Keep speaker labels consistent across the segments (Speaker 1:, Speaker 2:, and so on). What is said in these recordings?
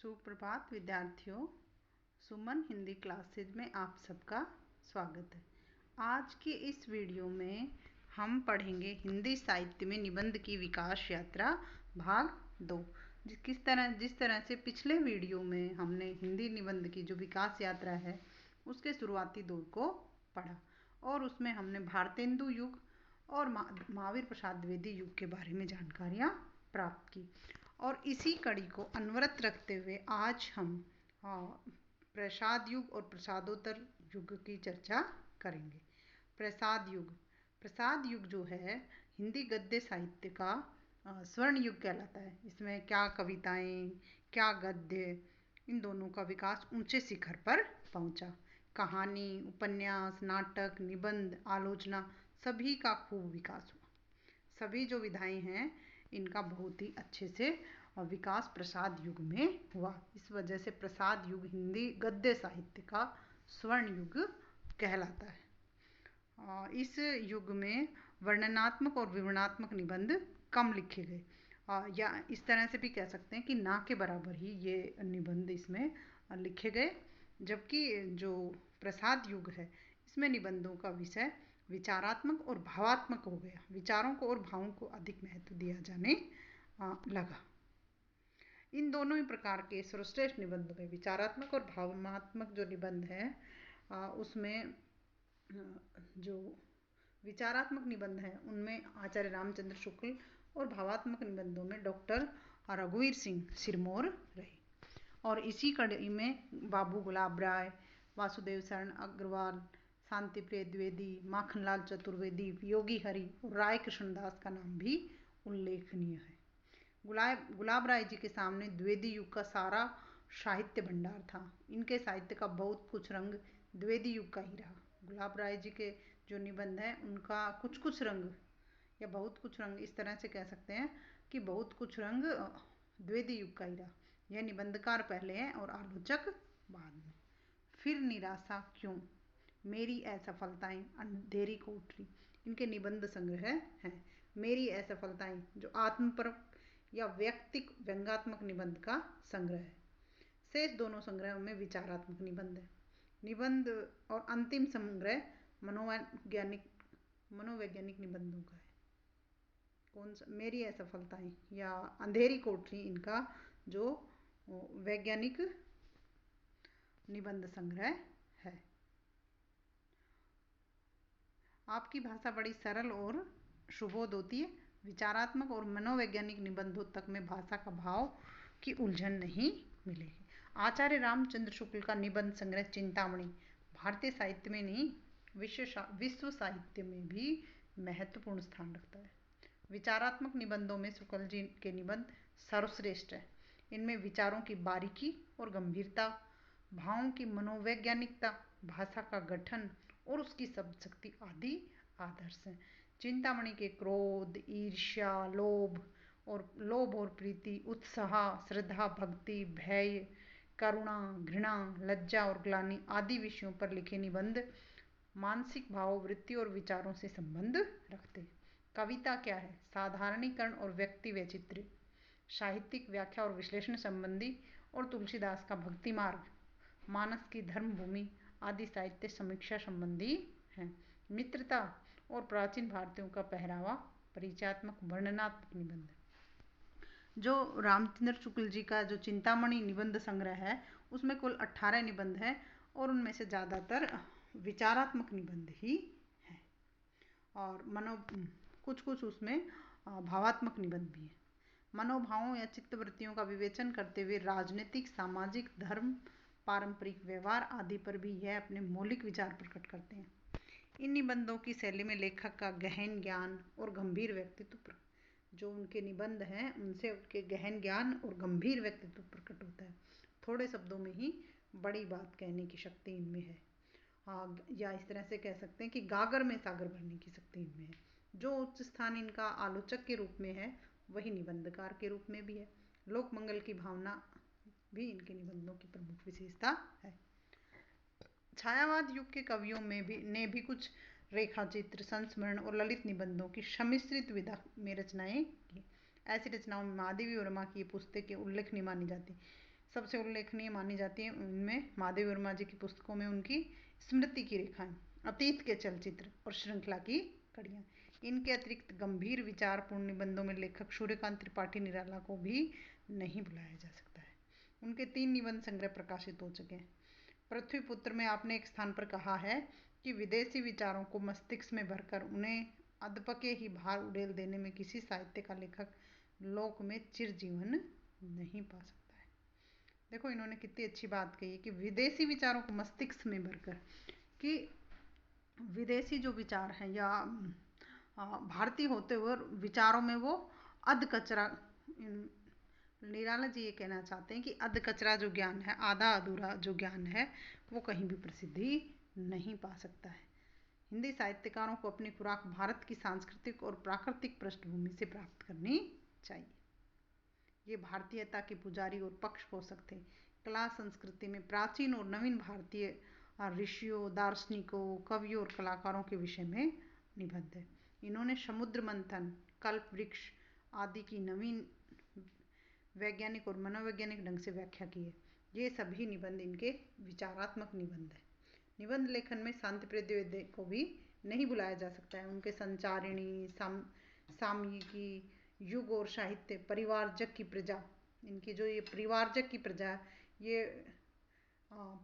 Speaker 1: सुप्रभात विद्यार्थियों, सुमन हिंदी क्लासेज में आप सबका स्वागत है। आज के इस वीडियो में हम पढ़ेंगे हिंदी साहित्य में निबंध की विकास यात्रा भाग 2। जिस तरह से पिछले वीडियो में हमने हिंदी निबंध की जो विकास यात्रा है उसके शुरुआती दौर को पढ़ा और उसमें हमने भारतेंदु युग और महावीर प्रसाद द्विवेदी युग के बारे में जानकारियाँ प्राप्त की। और इसी कड़ी को अनवरत रखते हुए आज हम प्रसाद युग और प्रसादोत्तर युग की चर्चा करेंगे। प्रसाद युग जो है हिंदी गद्य साहित्य का स्वर्ण युग कहलाता है। इसमें क्या कविताएं, क्या गद्य, इन दोनों का विकास ऊंचे शिखर पर पहुंचा। कहानी, उपन्यास, नाटक, निबंध, आलोचना सभी का खूब विकास हुआ। सभी जो विधाएं हैं इनका बहुत ही अच्छे से विकास प्रसाद युग में हुआ। इस वजह से प्रसाद युग हिंदी गद्य साहित्य का स्वर्ण युग कहलाता है। इस युग में वर्णनात्मक और विवरणात्मक निबंध कम लिखे गए, या इस तरह से भी कह सकते हैं कि ना के बराबर ही ये निबंध इसमें लिखे गए। जबकि जो प्रसाद युग है इसमें निबंधों का विषय विचारात्मक और भावात्मक हो गया। विचारों को और भावों को अधिक महत्व दिया जाने लगा। इन दोनों ही प्रकार के सर्वश्रेष्ठ निबंध में विचारात्मक और भावनात्मक जो निबंध है उसमें जो विचारात्मक निबंध हैं उनमें आचार्य रामचंद्र शुक्ल और भावात्मक निबंधों में डॉक्टर रघुवीर सिंह सिरमौर रहे। और इसी कड़ी में बाबू गुलाब राय, वासुदेव शरण अग्रवाल, शांति प्रिय द्विवेदी, माखनलाल चतुर्वेदी, योगी हरि और राय कृष्णदास का नाम भी उल्लेखनीय है। गुलाब राय जी के सामने द्विवेदी युग का सारा साहित्य भंडार था। इनके साहित्य का बहुत कुछ रंग द्विवेदी युग का ही रहा। गुलाब राय जी के जो निबंध हैं उनका कुछ कुछ रंग या बहुत कुछ रंग, इस तरह से कह सकते हैं कि बहुत कुछ रंग द्विवेदी युग का ही रहा। यह निबंधकार पहले हैं और आलोचक बाद में। फिर निराशा क्यों, मेरी असफलताएं, अंधेरी कोठरी, इनके निबंध संग्रह हैं। मेरी असफलताएं जो आत्मपर या व्यक्तिक व्यंग्यात्मक निबंध का संग्रह है। शेष दोनों संग्रहों में विचारात्मक निबंध है। निबंध और अंतिम संग्रह मनोवैज्ञानिक निबंधों का है। कौन सा? मेरी असफलताएं या अंधेरी कोठरी इनका जो वैज्ञानिक निबंध संग्रह है। आपकी भाषा बड़ी सरल और सुबोध होती है। विचारात्मक और मनोवैज्ञानिक निबंधों तक में भाषा का भाव की उलझन नहीं मिलेगी। आचार्य रामचंद्र शुक्ल का निबंध संग्रह चिंतामणि भारतीय साहित्य में नहीं विश्व साहित्य में भी महत्वपूर्ण स्थान रखता है। विचारात्मक निबंधों में शुक्ल जी के निबंध सर्वश्रेष्ठ है। इनमें विचारों की बारीकी और गंभीरता, भावों की मनोवैज्ञानिकता, भाषा का गठन और उसकी शब्द शक्ति आदि आदर्श हैं। चिंतामणि के क्रोध, ईर्ष्या, लोभ और प्रीति, उत्साह, श्रद्धा, भक्ति, भय, करुणा, घृणा, लज्जा और ग्लानि आदि विषयों पर लिखे निबंध मानसिक भाव, वृत्ति और विचारों से संबंध रखते। कविता क्या है? साधारणीकरण और व्यक्ति वैचित्र्य, साहित्यिक व्याख्या और विश्लेषण संबंधी, और तुलसीदास का भक्ति मार्ग, मानस की धर्मभूमि आदि साहित्य समीक्षा संबंधी हैं। मित्रता और प्राचीन भारतीयों का पहरावा, परिचयात्मक वर्णनात्मक निबंध। जो रामचंद्र शुक्ल जी का जो चिंतामणि निबंध संग्रह है उसमें कुल 18 निबंध हैं और उनमें से ज़्यादातर विचारात्मक निबंध ही हैं और कुछ उसमें भावात्मक निबंध भी हैं। मनोभावों या चित्तवृत्तियों का विवेचन करते हुए राजनीतिक, सामाजिक, धर्म, पारंपरिक व्यवहार आदि पर भी यह अपने मौलिक विचार प्रकट करते हैं। इन निबंधों की शैली में लेखक का गहन ज्ञान और गंभीर व्यक्तित्व, जो उनके निबंध हैं उनसे उनके गहन ज्ञान और गंभीर व्यक्तित्व प्रकट होता है। थोड़े शब्दों में ही बड़ी बात कहने की शक्ति इनमें है। या इस तरह से कह सकते हैं कि गागर में सागर भरने की शक्ति इनमें है। जो उच्च स्थान इनका आलोचक के रूप में है वही निबंधकार के रूप में भी है। लोक मंगल की भावना भी इनके निबंधों की प्रमुख विशेषता है। छायावाद युग के कवियों ने भी कुछ रेखाचित्र, संस्मरण और ललित निबंधों की सम्मिश्रित विधा में रचनाएं की। ऐसी रचनाओं में महादेवी वर्मा की पुस्तकें उल्लेखनीय मानी जाती। सबसे उल्लेखनीय मानी जाती है। उनमें महादेव वर्मा जी की पुस्तकों में उनकी स्मृति की रेखाएं, अतीत के चलचित्र और श्रृंखला की कड़ियाँ। इनके अतिरिक्त गंभीर विचारपूर्ण निबंधों में लेखक सूर्यकांत त्रिपाठी निराला को भी नहीं भुलाया जा सकता है। उनके 3 निबंध संग्रह प्रकाशित हो चुके हैं। पृथ्वीपुत्र में आपने एक स्थान पर कहा है कि विदेशी विचारों को मस्तिष्क में भरकर उन्हें अधपके ही भार उड़ेल देने में किसी साहित्य का लेखक लोक में चिरजीवन नहीं पा सकता है। देखो इन्होंने कितनी अच्छी बात कही कि विदेशी विचारों को मस्तिष्क में भरकर, कि विदेशी जो विचार हैं या भारतीय होते हुए विचारों में वो अध कचरा, निराला जी ये कहना चाहते हैं कि अध कचरा जो ज्ञान है, आधा अधूरा जो ज्ञान है, वो कहीं भी प्रसिद्धि नहीं पा सकता है। हिंदी साहित्यकारों को अपनी खुराक भारत की सांस्कृतिक और प्राकृतिक पृष्ठभूमि से प्राप्त करनी चाहिए। ये भारतीयता के पुजारी और पक्षपोषक थे। कला संस्कृति में प्राचीन और नवीन भारतीय ऋषियों, दार्शनिकों, कवियों और कलाकारों के विषय में निबंध है। इन्होंने समुद्र मंथन, कल्प वृक्ष आदि की नवीन वैज्ञानिक और मनोवैज्ञानिक ढंग से व्याख्या की है। ये सभी निबंध इनके विचारात्मक निबंध है। निबंध लेखन में शांति प्रद्योद्य को भी नहीं बुलाया जा सकता है। उनके संचारिणी, सामयिकी, युग और साहित्य, परिवारजक की प्रजा, इनकी जो ये परिवारजक की प्रजा, ये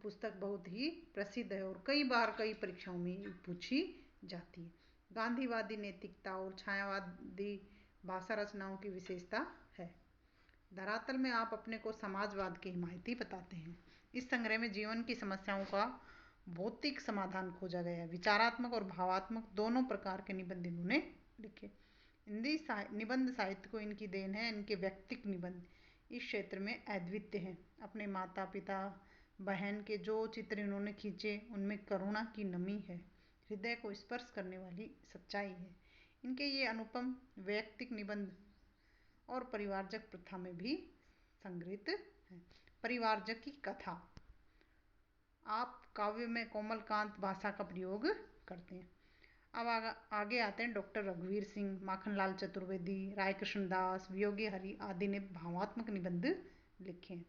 Speaker 1: पुस्तक बहुत ही प्रसिद्ध है और कई बार कई परीक्षाओं में पूछी जाती है। गांधीवादी नैतिकता और छायावादी भाषा रचनाओं की विशेषता है। धरातल में आप अपने को समाजवाद के हिमायती बताते हैं। इस संग्रह में जीवन की समस्याओं का भौतिक समाधान खोजा गया है। विचारात्मक और भावात्मक दोनों प्रकार के निबंध इन्होंने लिखे। हिंदी निबंध साहित्य को इनकी देन है। इनके व्यक्तिक निबंध इस क्षेत्र में अद्वितीय हैं। अपने माता पिता, बहन के जो चित्र इन्होंने खींचे उनमें करुणा की नमी है, हृदय को स्पर्श करने वाली सच्चाई है। इनके ये अनुपम वैयक्तिक निबंध और परिवारजक प्रथा में भी संग्रहित है। परिवारजक की कथा, आप काव्य में कोमलकांत भाषा का प्रयोग करते हैं। अब आगे आते हैं डॉक्टर रघुवीर सिंह, माखनलाल चतुर्वेदी, रायकृष्ण दास, वियोगी हरि आदि ने भावात्मक निबंध लिखे हैं।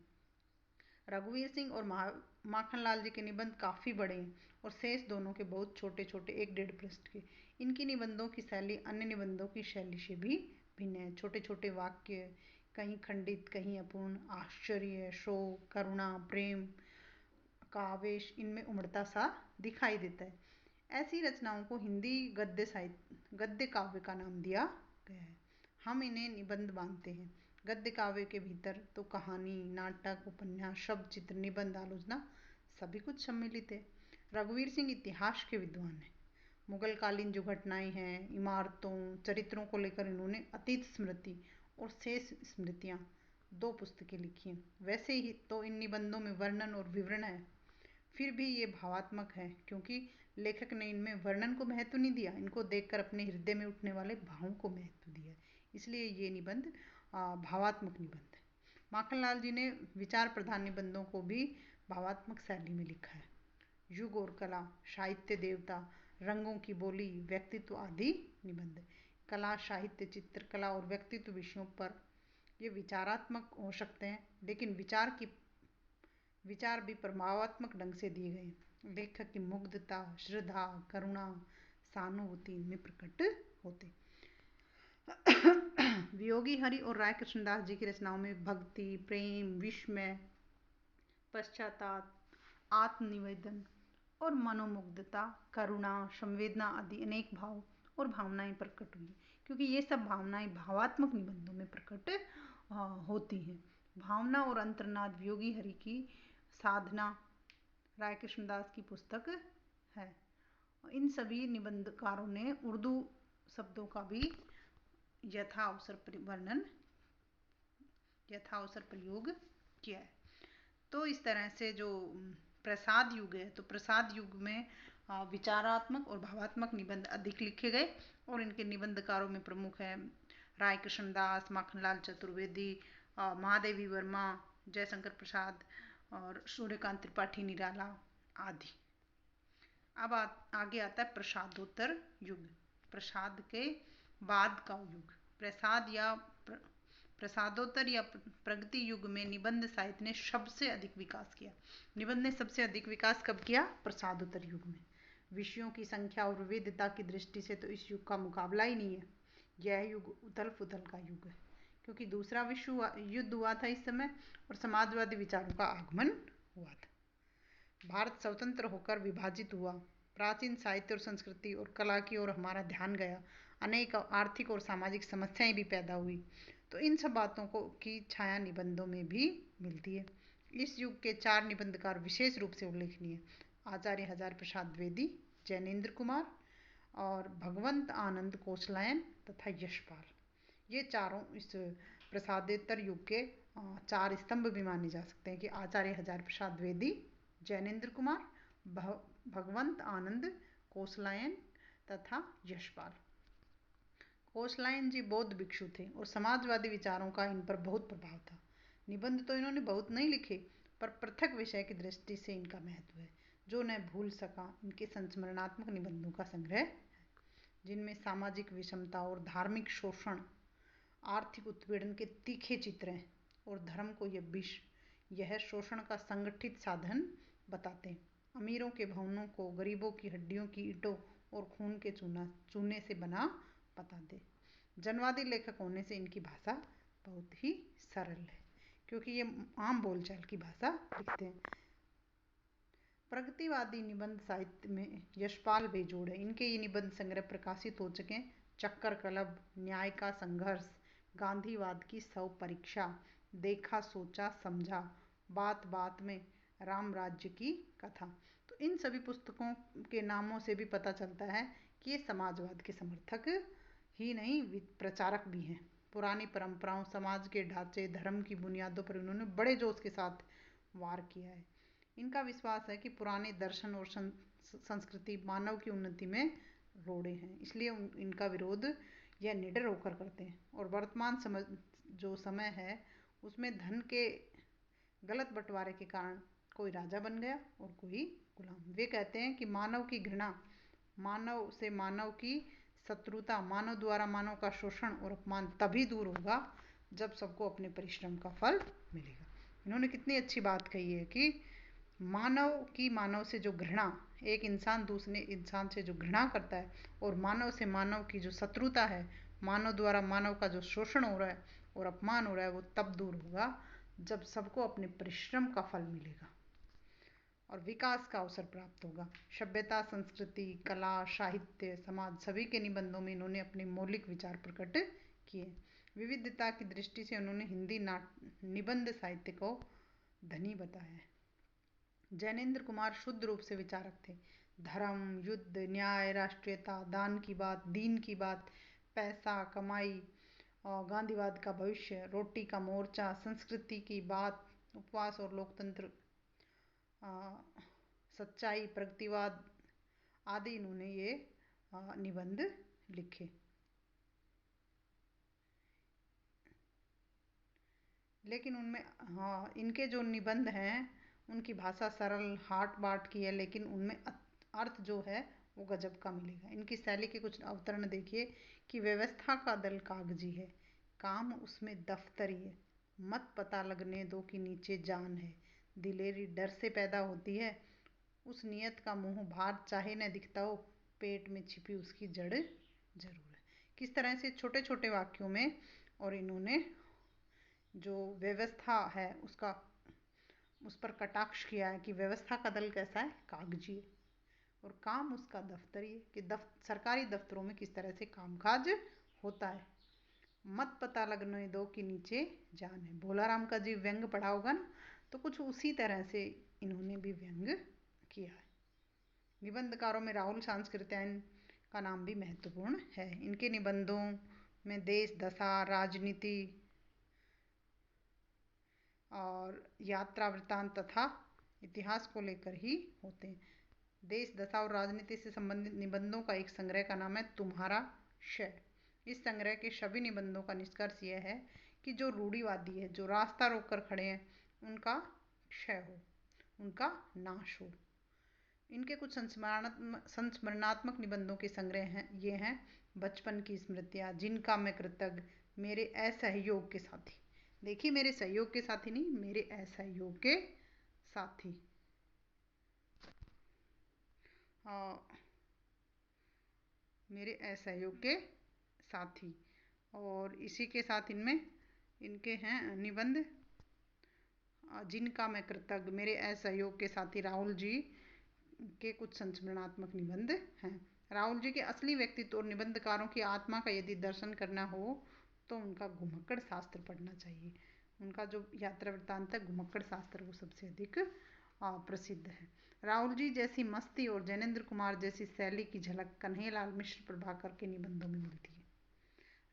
Speaker 1: रघुवीर सिंह और माखनलाल जी के निबंध काफ़ी बड़े हैं और शेष दोनों के बहुत छोटे छोटे 1-1.5 पृष्ठ के। इनकी निबंधों की शैली अन्य निबंधों की शैली से भी भिन्न है। छोटे छोटे वाक्य, कहीं खंडित कहीं अपूर्ण, आश्चर्य, शोक, करुणा, प्रेम का आवेश इनमें उमड़ता सा दिखाई देता है। ऐसी रचनाओं को हिंदी गद्य काव्य का नाम दिया गया है। हम इन्हें निबंध मानते हैं। गद्य काव्य के भीतर तो कहानी, नाटक, उपन्यास, शब्द, चित्र, निबंध, आलोचना सभी कुछ सम्मिलित है। रघुवीर सिंह इतिहास के विद्वान हैं। मुगल कालीन जो घटनाएं हैं, इमारतों, चरित्रों को लेकर इन्होंने अतीत स्मृति और शेष स्मृतियाँ 2 पुस्तकें लिखी हैं। वैसे ही तो इन निबंधों में वर्णन और विवरण है, फिर भी ये भावात्मक है क्योंकि लेखक ने इनमें वर्णन को महत्व नहीं दिया, इनको देखकर अपने हृदय में उठने वाले भावों को महत्व दिया, इसलिए ये निबंध भावात्मक निबंध है। माखनलाल जी ने विचार प्रधान निबंधों को भी भावात्मक शैली में लिखा है। युग और कला, साहित्य देवता, रंगों की बोली, व्यक्तित्व आदि निबंध। कला, साहित्य, चित्रकला और व्यक्तित्व विषयों पर ये विचारात्मक हो सकते हैं, लेकिन विचार भी प्रभावात्मक ढंग से दिए गए। लेखक की मुग्धता, श्रद्धा, करुणा, सहानुभूति इनमें प्रकट होते। वियोगी हरि और राय कृष्णदास जी की रचनाओं में भक्ति, प्रेम, विस्मय, पश्चाताप, आत्मनिवेदन और मनोमुग्धता, करुणा, संवेदना आदि अनेक भाव और भावनाएं प्रकट हुई, क्योंकि ये सब भावनाएं भावात्मक निबंधों में प्रकट होती हैं। भावना और अंतर्नाद वियोगी हरि की साधना राय कृष्णदास की पुस्तक है। इन सभी निबंधकारों ने उर्दू शब्दों का भी यथाअवसर प्रयोग किया है। तो इस तरह से जो प्रसाद युग है, तो प्रसाद युग में विचारात्मक और भावात्मक निबंध अधिक लिखे गए और इनके निबंधकारों में प्रमुख है राय कृष्णदास, माखनलाल चतुर्वेदी, महादेवी वर्मा, जयशंकर प्रसाद और सूर्यकांत त्रिपाठी निराला आदि। अब आगे आता है प्रसादोत्तर युग, प्रसाद के बाद का युग। प्रसाद या प्रसादोत्तर या प्रगति युग में निबंध साहित्य ने सबसे अधिक विकास किया। निबंध ने सबसे अधिक विकास कब किया? प्रसादोत्तर युग में। विषयों की संख्या और विविधता की दृष्टि से तो इस युग का मुकाबला ही नहीं है। यह युग उथल पुथल का युग है, क्योंकि दूसरा विश्व युद्ध हुआ था इस समय और समाजवादी विचारों का आगमन हुआ था। भारत स्वतंत्र होकर विभाजित हुआ। प्राचीन साहित्य और संस्कृति और कला की ओर हमारा ध्यान गया। अनेक आर्थिक और सामाजिक समस्याएं भी पैदा हुई। तो इन सब बातों को की छाया निबंधों में भी मिलती है। इस युग के 4 निबंधकार विशेष रूप से उल्लेखनीय: आचार्य हजार प्रसाद द्विवेदी, जैनेन्द्र कुमार और भगवंत आनंद कोसलायन तथा यशपाल। ये चारों इस प्रसादोत्तर युग के 4 स्तंभ भी माने जा सकते हैं कि आचार्य हजार प्रसाद द्विवेदी, जैनेन्द्र कुमार, भगवंत आनंद कोसलायन तथा यशपाल। कोसलायन जी बौद्ध भिक्षु थे और समाजवादी विचारों का इन पर बहुत प्रभाव था। निबंध तो इन्होंने बहुत नहीं लिखे, पर पृथक विषय की दृष्टि से इनका महत्व है। जो न भूल सका इनके संस्मरणात्मक निबंधों का संग्रह है, जिनमें सामाजिक विषमता और धार्मिक शोषण, आर्थिक उत्पीड़न के तीखे चित्र हैं और धर्म को यह शोषण का संगठित साधन बताते हैं। अमीरों के भवनों को गरीबों की हड्डियों की ईंटों और खून के चूने से बना बताते। जनवादी लेखक होने से इनकी भाषा बहुत ही सरल है, क्योंकि ये आम बोलचाल की भाषा लिखते हैं। प्रगतिवादी निबंध साहित्य में यशपाल बेजोड़ है। इनके ये निबंध संग्रह प्रकाशित हो चुके हैं: चक्कर क्लब, न्याय का संघर्ष, गांधीवाद की स्व परीक्षा, देखा सोचा समझा, बात बात में, राम राज्य की कथा। तो इन सभी पुस्तकों के नामों से भी पता चलता है कि ये समाजवाद के समर्थक ही नहीं, प्रचारक भी हैं। पुरानी परंपराओं, समाज के ढांचे, धर्म की बुनियादों पर इन्होंने बड़े जोश के साथ वार किया है। इनका विश्वास है कि पुराने दर्शन और संस्कृति मानव की उन्नति में रोड़े हैं, इसलिए इनका विरोध यह निडर होकर करते हैं। और वर्तमान जो समय है उसमें धन के गलत बंटवारे के कारण कोई राजा बन गया और कोई गुलाम। वे कहते हैं कि मानव की घृणा, मानव से मानव की शत्रुता, मानव द्वारा मानव का शोषण और अपमान तभी दूर होगा जब सबको अपने परिश्रम का फल मिलेगा। इन्होंने कितनी अच्छी बात कही है कि मानव से जो घृणा, एक इंसान दूसरे इंसान से जो घृणा करता है, और मानव से मानव की जो शत्रुता है, मानव द्वारा मानव का जो शोषण हो रहा है और अपमान हो रहा है, वो तब दूर होगा जब सबको अपने परिश्रम का फल मिलेगा और विकास का अवसर प्राप्त होगा। सभ्यता, संस्कृति, कला, साहित्य, समाज, सभी के निबंधों में इन्होंने अपने मौलिक विचार प्रकट किए। विविधता की दृष्टि से उन्होंने हिंदी निबंध साहित्य को धनी बताया है। जैनेन्द्र कुमार शुद्ध रूप से विचारक थे। धर्म, युद्ध, न्याय, राष्ट्रीयता, दान की बात, दीन की बात, पैसा, कमाई, और गांधीवाद का भविष्य, रोटी का मोर्चा, संस्कृति की बात, उपवास और लोकतंत्र, सच्चाई, प्रगतिवाद आदि इन्होंने ये निबंध लिखे। लेकिन उनमें इनके जो निबंध हैं उनकी भाषा सरल हाट बाट की है, लेकिन उनमें अर्थ जो है वो गजब का मिलेगा। इनकी शैली के कुछ अवतरण देखिए कि व्यवस्था का दल कागजी है, काम उसमें दफ्तरी है, मत पता लगने दो कि नीचे जान है, दिलेरी डर से पैदा होती है, उस नियत का मुंह भार चाहे न दिखता हो, पेट में छिपी उसकी जड़ जरूर है। किस तरह से छोटे छोटे वाक्यों में और इन्होंने जो व्यवस्था है उस पर कटाक्ष किया है कि व्यवस्था का दल कैसा है, कागजी है, और काम उसका दफ्तरी है कि सरकारी दफ्तरों में किस तरह से कामकाज होता है। मत पता लगने दो कि नीचे जान है। भोलाराम का जी व्यंग पढ़ा होगा ना, तो कुछ उसी तरह से इन्होंने भी व्यंग किया है। निबंधकारों में राहुल सांस्कृत्यायन का नाम भी महत्वपूर्ण है। इनके निबंधों में देश दशा, राजनीति और यात्रा वृत्तांत तथा इतिहास को लेकर ही होते हैं। देश दशा और राजनीति से संबंधित निबंधों का एक संग्रह का नाम है तुम्हारा क्षय। इस संग्रह के सभी निबंधों का निष्कर्ष यह है कि जो रूढ़िवादी है, जो रास्ता रोक कर खड़े हैं, उनका क्षय हो, उनका नाश हो। इनके कुछ संस्मरणात्मक निबंधों के संग्रह हैं, ये हैं बचपन की स्मृतियाँ, जिनका मैं कृतज्ञ, मेरे असहयोग के साथी। देखिए, मेरे सहयोग के साथी नहीं, मेरे असहयोग के साथी। मेरे असहयोग के साथी। और इसी के साथ इनमें इनके हैं निबंध। जिनका मैं कृतज्ञ, मेरे असहयोग के साथी राहुल जी के कुछ संस्मरणात्मक निबंध हैं। राहुल जी के असली व्यक्तित्व और निबंधकारों की आत्मा का यदि दर्शन करना हो तो उनका घुमक्कड़ शास्त्र पढ़ना चाहिए। उनका जो यात्रा वृत्तांत है घुमक्कड़ शास्त्र, वो सबसे अधिक प्रसिद्ध है। राहुल जी जैसी मस्ती और जैनेन्द्र कुमार जैसी शैली की झलक कन्हैयालाल मिश्र प्रभाकर के निबंधों में मिलती है।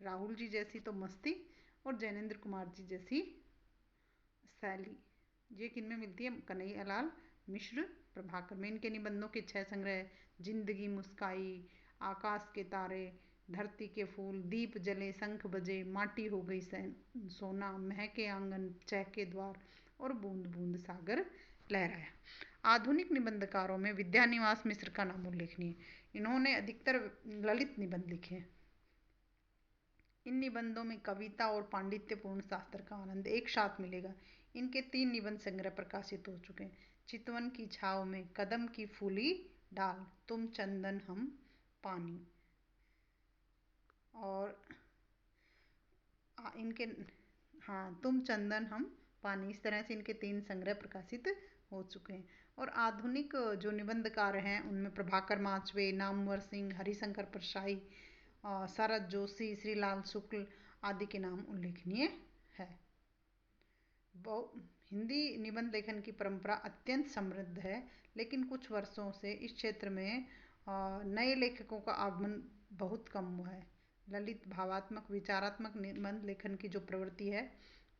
Speaker 1: राहुल जी जैसी तो मस्ती और जैनेन्द्र कुमार जी जैसी शैली, ये किन में मिलती है? कन्हैयालाल मिश्र प्रभाकर में। इनके निबंधों के 6 संग्रह, जिंदगी मुस्काई, आकाश के तारे, धरती के फूल, दीप जले, शंख बजे, माटी हो गई सोना, महके आंगन, चहके द्वार और बूंद बूंद सागर लहराया। आधुनिक निबंधकारों में विद्यानिवास मिश्र का नाम उल्लेखनीय है। इन्होंने अधिकतर ललित निबंध लिखे हैं। इन निबंधों में कविता और पांडित्यपूर्ण शास्त्र का आनंद एक साथ मिलेगा। इनके 3 निबंध संग्रह प्रकाशित हो चुके हैं। चितवन की छाव में, कदम की फूली डाल, तुम चंदन हम पानी। और इनके तुम चंदन हम पानी, इस तरह से इनके 3 संग्रह प्रकाशित हो चुके हैं। और आधुनिक जो निबंधकार हैं उनमें प्रभाकर माचवे, नामवर सिंह, हरिशंकर परसाई, शरद जोशी, श्रीलाल शुक्ल आदि के नाम उल्लेखनीय है। हिंदी निबंध लेखन की परंपरा अत्यंत समृद्ध है, लेकिन कुछ वर्षों से इस क्षेत्र में नए लेखकों का आगमन बहुत कम हुआ है। ललित, भावात्मक, विचारात्मक निबंध लेखन की जो प्रवृत्ति है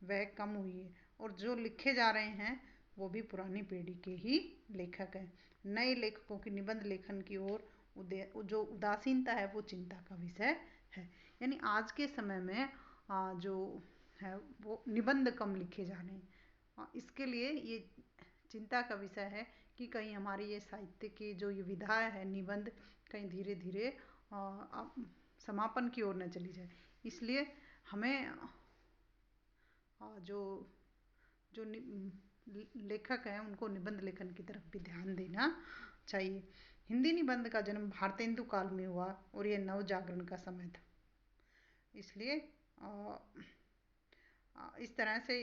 Speaker 1: वह कम हुई है, और जो लिखे जा रहे हैं वो भी पुरानी पीढ़ी के ही लेखक हैं। नए लेखकों की निबंध लेखन की ओर जो उदासीनता है वो चिंता का विषय है। यानी आज के समय में जो है वो निबंध कम लिखे जा रहे हैं। इसके लिए ये चिंता का विषय है कि कहीं हमारी ये साहित्य की जो ये विधा है निबंध, कहीं धीरे धीरे समापन की ओर न चली जाए। इसलिए हमें जो जो लेखक हैं उनको निबंध लेखन की तरफ भी ध्यान देना चाहिए। हिंदी निबंध का जन्म भारतेंदु काल में हुआ और यह नव जागरण का समय था। इसलिए इस तरह से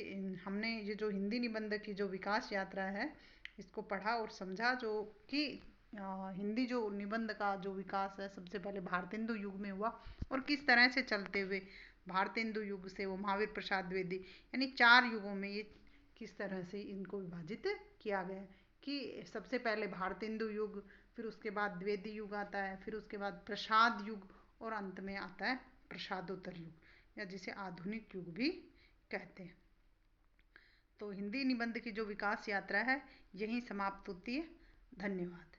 Speaker 1: हमने ये जो हिंदी निबंध की जो विकास यात्रा है इसको पढ़ा और समझा, जो कि हिंदी जो निबंध का जो विकास है सबसे पहले भारतेंदु युग में हुआ, और किस तरह से चलते हुए भारतेंदु युग से वो महावीर प्रसाद द्विवेदी, यानी 4 युगों में ये किस तरह से इनको विभाजित किया गया कि सबसे पहले भारतेंदु युग, फिर उसके बाद द्विवेदी युग आता है, फिर उसके बाद प्रसाद युग, और अंत में आता है प्रसादोत्तर युग, या जिसे आधुनिक युग भी कहते हैं। तो हिंदी निबंध की जो विकास यात्रा है यहीं समाप्त होती है। धन्यवाद।